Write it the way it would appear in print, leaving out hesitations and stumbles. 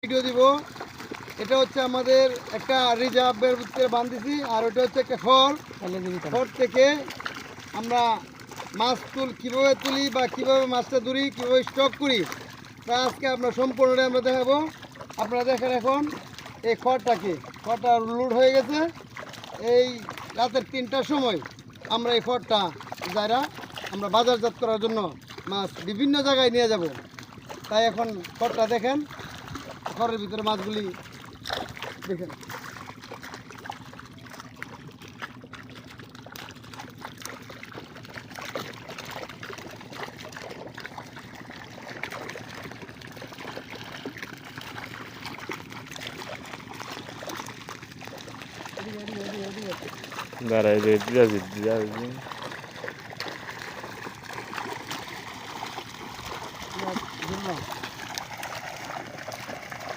Video দিব। এটা হচ্ছে আমাদের একটা রিজার্ভের ভিতরে বাঁধিছি, আর ওটা হচ্ছে একটা খড় থেকে আমরা মাছ কীভাবে তুলি বা কীভাবে মাছটা ধরি, কীভাবে স্টক করি, তা আজকে আমরা সম্পূর্ণটা আমরা দেখাবো। আপনারা দেখেন এখন এই খড়টা লোড হয়ে গেছে। এই রাতের 3টার সময় আমরা এই খড়টা যারা আমরা বাজারজাত করার জন্য মাছ বিভিন্ন জায়গায় নিয়ে যাব। তাই এখন খড়টা দেখেন, খড়ের ভিতরে মাছগুলি দেখেন। দাঁড়াই দিয়েছি